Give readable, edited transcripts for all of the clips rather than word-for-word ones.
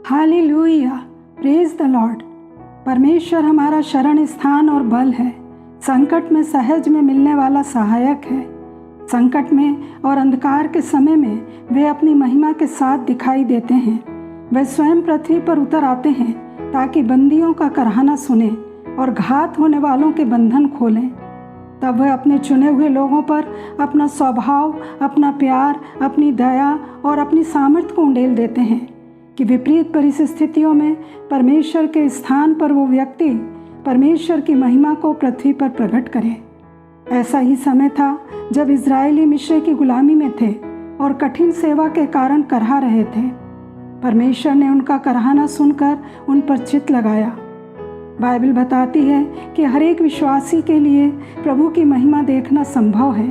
Hallelujah, praise the Lord. परमेश्वर हमारा शरण स्थान और बल है, संकट में सहज में मिलने वाला सहायक है। संकट में और अंधकार के समय में वे अपनी महिमा के साथ दिखाई देते हैं। वे स्वयं पृथ्वी पर उतर आते हैं ताकि बंदियों का कराहना सुने और घात होने वालों के बंधन खोलें। तब वह अपने चुने हुए लोगों पर अपना स्वभाव, अपना प्यार, अपनी दया और अपनी सामर्थ्य को उंडेल देते हैं कि विपरीत परिस्थितियों में परमेश्वर के स्थान पर वो व्यक्ति परमेश्वर की महिमा को पृथ्वी पर प्रकट करे। ऐसा ही समय था जब इजरायली मिस्र की गुलामी में थे और कठिन सेवा के कारण करहा रहे थे। परमेश्वर ने उनका कराहना सुनकर उन पर चित्त लगाया। बाइबल बताती है कि हर एक विश्वासी के लिए प्रभु की महिमा देखना संभव है।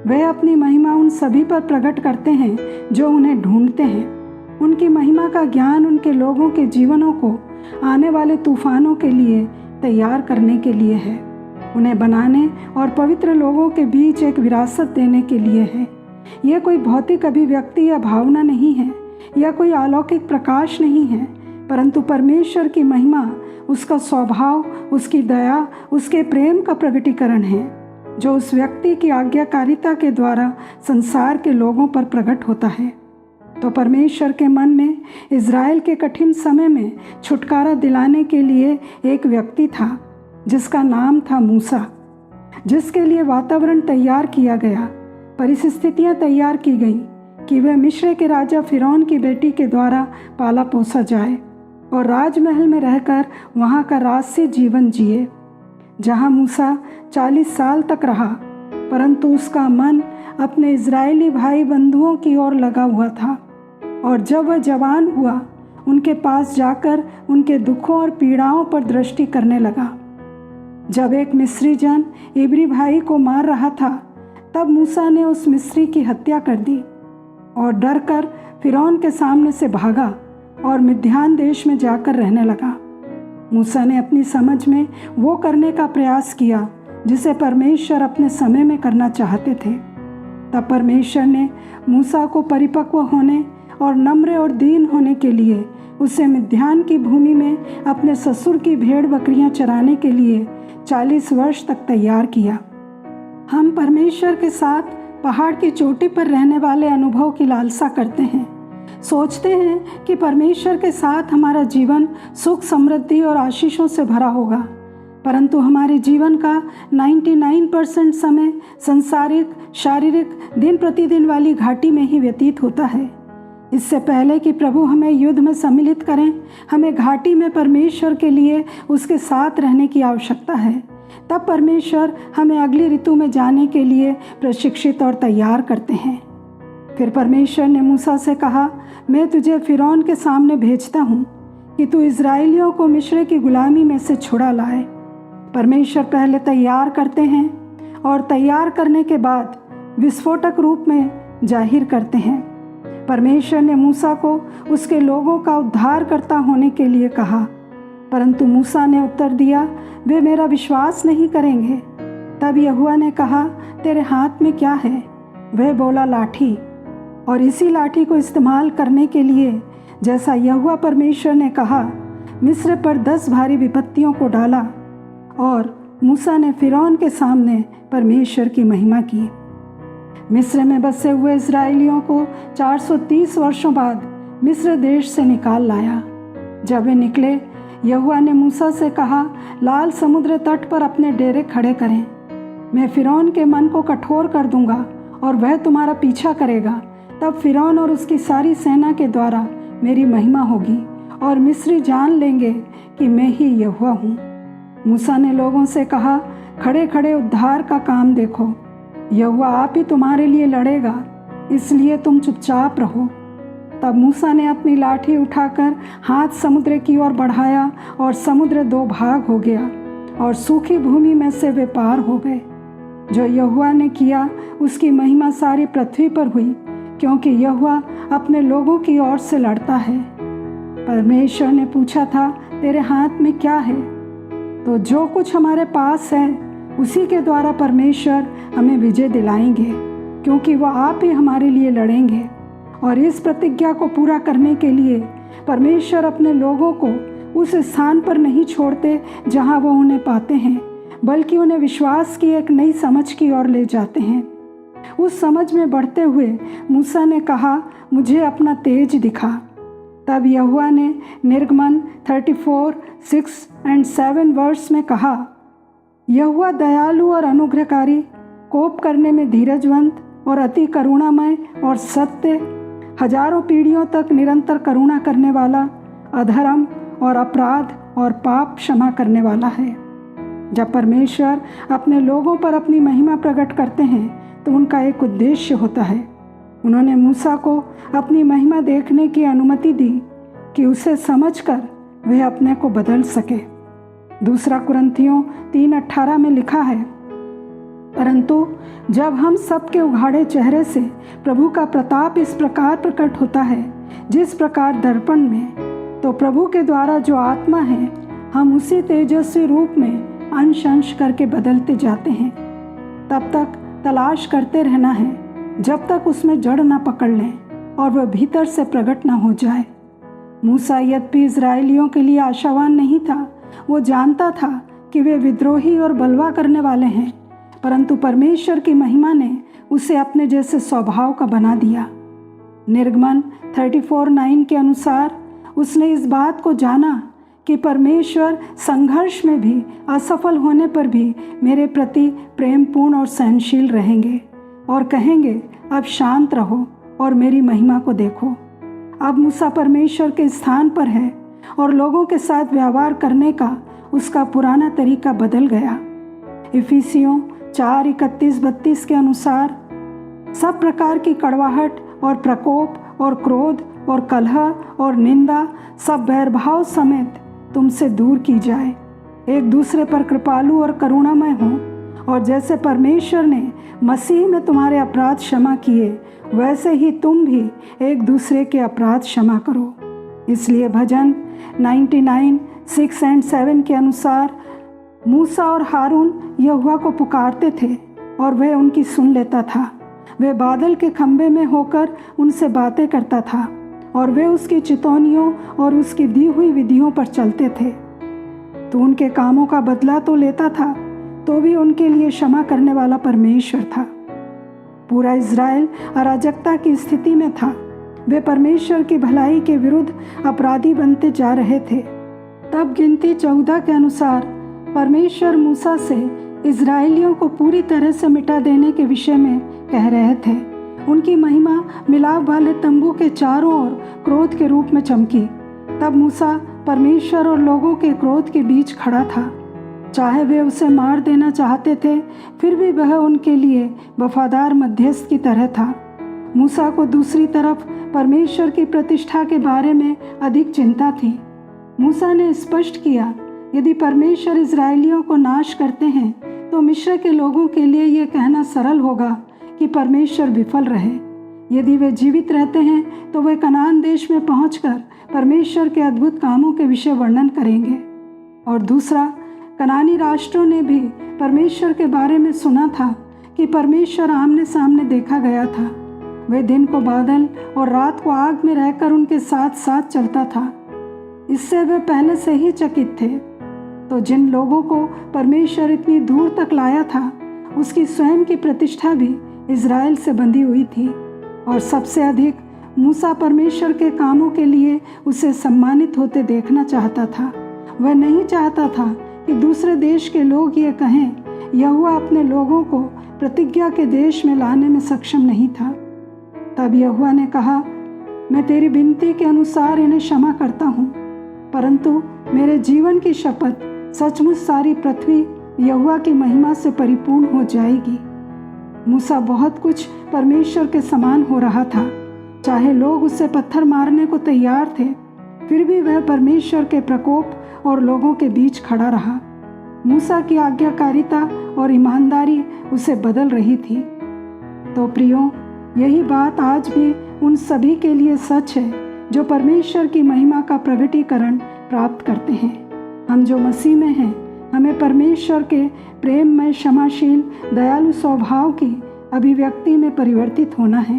वे अपनी महिमा उन सभी पर प्रकट करते हैं जो उन्हें ढूंढते हैं। उनकी महिमा का ज्ञान उनके लोगों के जीवनों को आने वाले तूफानों के लिए तैयार करने के लिए है, उन्हें बनाने और पवित्र लोगों के बीच एक विरासत देने के लिए है। यह कोई भौतिक अभिव्यक्ति या भावना नहीं है, यह कोई अलौकिक प्रकाश नहीं है, परंतु परमेश्वर की महिमा उसका स्वभाव, उसकी दया, उसके प्रेम का प्रकटीकरण है जो उस व्यक्ति की आज्ञाकारिता के द्वारा संसार के लोगों पर प्रकट होता है। तो परमेश्वर के मन में इज़राइल के कठिन समय में छुटकारा दिलाने के लिए एक व्यक्ति था जिसका नाम था मूसा, जिसके लिए वातावरण तैयार किया गया, परिस्थितियां तैयार की गई कि वह मिस्र के राजा फिरौन की बेटी के द्वारा पाला पोसा जाए और राजमहल में रहकर वहाँ का राजसी जीवन जिए, जहाँ मूसा 40 साल तक रहा, परंतु उसका मन अपने इजरायली भाई बंधुओं की ओर लगा हुआ था। और जब वह जवान हुआ, उनके पास जाकर उनके दुखों और पीड़ाओं पर दृष्टि करने लगा। जब एक मिस्री जन इब्री भाई को मार रहा था, तब मूसा ने उस मिस्री की हत्या कर दी और डरकर फिरौन के सामने से भागा और मिद्यान देश में जाकर रहने लगा। मूसा ने अपनी समझ में वो करने का प्रयास किया जिसे परमेश्वर अपने समय में करना चाहते थे। तब परमेश्वर ने मूसा को परिपक्व होने और नम्र और दीन होने के लिए उसे मिद्यान की भूमि में अपने ससुर की भेड़ बकरियां चराने के लिए 40 वर्ष तक तैयार किया। हम परमेश्वर के साथ पहाड़ की चोटी पर रहने वाले अनुभव की लालसा करते हैं, सोचते हैं कि परमेश्वर के साथ हमारा जीवन सुख, समृद्धि और आशीषों से भरा होगा, परंतु हमारे जीवन का 99% समय संसारिक, शारीरिक, दिन प्रतिदिन वाली घाटी में ही व्यतीत होता है। इससे पहले कि प्रभु हमें युद्ध में सम्मिलित करें, हमें घाटी में परमेश्वर के लिए उसके साथ रहने की आवश्यकता है। तब परमेश्वर हमें अगली ऋतु में जाने के लिए प्रशिक्षित और तैयार करते हैं। फिर परमेश्वर ने मूसा से कहा, मैं तुझे फिरौन के सामने भेजता हूँ कि तू इजराइलियों को मिस्र की गुलामी में से छुड़ा लाए। परमेश्वर पहले तैयार करते हैं और तैयार करने के बाद विस्फोटक रूप में जाहिर करते हैं। परमेश्वर ने मूसा को उसके लोगों का उद्धारकर्ता होने के लिए कहा, परंतु मूसा ने उत्तर दिया, वे मेरा विश्वास नहीं करेंगे। तब यहोवा ने कहा, तेरे हाथ में क्या है? वह बोला, लाठी। और इसी लाठी को इस्तेमाल करने के लिए, जैसा यहोवा परमेश्वर ने कहा, मिस्र पर 10 भारी विपत्तियों को डाला और मूसा ने फिरौन के सामने परमेश्वर की महिमा की। मिस्र में बसे हुए इजरायलियों को 430 वर्षों बाद मिस्र देश से निकाल लाया। जब वे निकले, यहोवा ने मूसा से कहा, लाल समुद्र तट पर अपने डेरे खड़े करें। मैं फिरौन के मन को कठोर कर दूंगा और वह तुम्हारा पीछा करेगा। तब फिरौन और उसकी सारी सेना के द्वारा मेरी महिमा होगी और मिस्री जान लेंगे कि मैं ही यहोवा हूँ। मूसा ने लोगों से कहा, खड़े खड़े उद्धार का काम देखो, यहोवा आप ही तुम्हारे लिए लड़ेगा, इसलिए तुम चुपचाप रहो। तब मूसा ने अपनी लाठी उठाकर हाथ समुद्र की ओर बढ़ाया और समुद्र 2 भाग हो गया और सूखी भूमि में से वे पार हो गए। जो यहोवा ने किया उसकी महिमा सारी पृथ्वी पर हुई, क्योंकि यहोवा अपने लोगों की ओर से लड़ता है। परमेश्वर ने पूछा था, तेरे हाथ में क्या है? तो जो कुछ हमारे पास है उसी के द्वारा परमेश्वर हमें विजय दिलाएंगे, क्योंकि वह आप ही हमारे लिए लड़ेंगे। और इस प्रतिज्ञा को पूरा करने के लिए परमेश्वर अपने लोगों को उस स्थान पर नहीं छोड़ते जहां वो उन्हें पाते हैं, बल्कि उन्हें विश्वास की एक नई समझ की ओर ले जाते हैं। उस समझ में बढ़ते हुए मूसा ने कहा, मुझे अपना तेज दिखा। तब यहोवा ने निर्गमन 34, 6 और 7 वर्ष में कहा, यहोवा दयालु और अनुग्रहकारी, कोप करने में धीरजवंत और अति करुणामय और सत्य, हजारों पीढ़ियों तक निरंतर करुणा करने वाला, अधर्म और अपराध और पाप क्षमा करने वाला है। जब परमेश्वर अपने लोगों पर अपनी महिमा प्रकट करते हैं तो उनका एक उद्देश्य होता है। उन्होंने मूसा को अपनी महिमा देखने की अनुमति दी कि उसे समझकर वे अपने को बदल सके। 2 कुरिन्थियों 3:18 में लिखा है, परंतु जब हम सबके उघाड़े चेहरे से प्रभु का प्रताप इस प्रकार प्रकट होता है जिस प्रकार दर्पण में, तो प्रभु के द्वारा जो आत्मा है, हम उसी तेजस्वी रूप में अंश अंश करके बदलते जाते हैं। तब तक तलाश करते रहना है जब तक उसमें जड़ ना पकड़ लें और वह भीतर से प्रकट ना हो जाए। मूसा यद्यपि इजरायलियों के लिए आशावान नहीं था, वो जानता था कि वे विद्रोही और बलवा करने वाले हैं, परंतु परमेश्वर की महिमा ने उसे अपने जैसे स्वभाव का बना दिया। निर्गमन 34:9 के अनुसार उसने इस बात को जाना कि परमेश्वर संघर्ष में भी, असफल होने पर भी मेरे प्रति प्रेमपूर्ण और सहनशील रहेंगे और कहेंगे, अब शांत रहो और मेरी महिमा को देखो। अब मूसा परमेश्वर के स्थान पर है और लोगों के साथ व्यवहार करने का उसका पुराना तरीका बदल गया। इफिसियों 4:31-32 के अनुसार सब प्रकार की कड़वाहट और प्रकोप और क्रोध और कलह और निंदा सब बैरभाव समेत तुमसे दूर की जाए। एक दूसरे पर कृपालु और करुणामय हो, और जैसे परमेश्वर ने मसीह में तुम्हारे अपराध क्षमा किए, वैसे ही तुम भी एक दूसरे के अपराध क्षमा करो। इसलिए भजन 99, 6 और 7 के अनुसार मूसा और हारून यहोवा को पुकारते थे और वह उनकी सुन लेता था। वे बादल के खंभे में होकर उनसे बातें करता था और वे उसकी चितौनियों और उसकी दी हुई विधियों पर चलते थे। तो उनके कामों का बदला तो लेता था, तो भी उनके लिए क्षमा करने वाला परमेश्वर था। पूरा इज़राइल अराजकता की स्थिति में था। वे परमेश्वर की भलाई के विरुद्ध अपराधी बनते जा रहे थे। तब गिनती 14 के अनुसार परमेश्वर मूसा से इज़राइलियों को पूरी तरह से मिटा देने के विषय में कह रहे थे। उनकी महिमा मिलाप वाले तंबू के चारों ओर क्रोध के रूप में चमकी। तब मूसा परमेश्वर और लोगों के क्रोध के बीच खड़ा था। चाहे वे उसे मार देना चाहते थे, फिर भी वह उनके लिए वफादार मध्यस्थ की तरह था। मूसा को दूसरी तरफ परमेश्वर की प्रतिष्ठा के बारे में अधिक चिंता थी। मूसा ने स्पष्ट किया, यदि परमेश्वर इज़राइलियों को नाश करते हैं तो मिस्र के लोगों के लिए यह कहना सरल होगा कि परमेश्वर विफल रहे। यदि वे जीवित रहते हैं तो वे कनान देश में पहुंचकर परमेश्वर के अद्भुत कामों के विषय वर्णन करेंगे। और दूसरा, कनानी राष्ट्रों ने भी परमेश्वर के बारे में सुना था कि परमेश्वर आमने सामने देखा गया था। वे दिन को बादल और रात को आग में रहकर उनके साथ साथ चलता था। इससे वे पहले से ही चकित थे। तो जिन लोगों को परमेश्वर इतनी दूर तक लाया था, उसकी स्वयं की प्रतिष्ठा भी इज़राइल से बंधी हुई थी। और सबसे अधिक मूसा परमेश्वर के कामों के लिए उसे सम्मानित होते देखना चाहता था। वह नहीं चाहता था कि दूसरे देश के लोग ये कहें, यहोवा अपने लोगों को प्रतिज्ञा के देश में लाने में सक्षम नहीं था। तब यहोवा ने कहा, मैं तेरी विनती के अनुसार इन्हें क्षमा करता हूँ, परंतु मेरे जीवन की शपथ, सचमुच सारी पृथ्वी यहोवा की महिमा से परिपूर्ण हो जाएगी। मूसा बहुत कुछ परमेश्वर के समान हो रहा था। चाहे लोग उससे पत्थर मारने को तैयार थे, फिर भी वह परमेश्वर के प्रकोप और लोगों के बीच खड़ा रहा। मूसा की आज्ञाकारिता और ईमानदारी उसे बदल रही थी। तो प्रियो, यही बात आज भी उन सभी के लिए सच है जो परमेश्वर की महिमा का प्रगटीकरण प्राप्त करते हैं। हम जो मसीह में हैं, हमें परमेश्वर के प्रेम में क्षमाशील दयालु स्वभाव की अभिव्यक्ति में परिवर्तित होना है।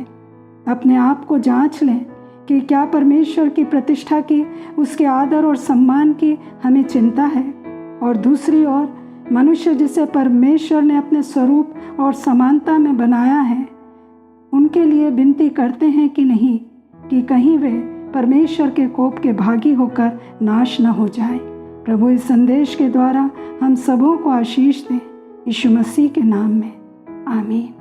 अपने आप को जांच लें कि क्या परमेश्वर की प्रतिष्ठा की, उसके आदर और सम्मान की हमें चिंता है, और दूसरी ओर मनुष्य जिसे परमेश्वर ने अपने स्वरूप और समानता में बनाया है, उनके लिए विनती करते हैं कि नहीं, कि कहीं वे परमेश्वर के कोप के भागी होकर नाश न हो जाए। प्रभु इस संदेश के द्वारा हम सबों को आशीष दें, यीशु मसीह के नाम में, आमीन।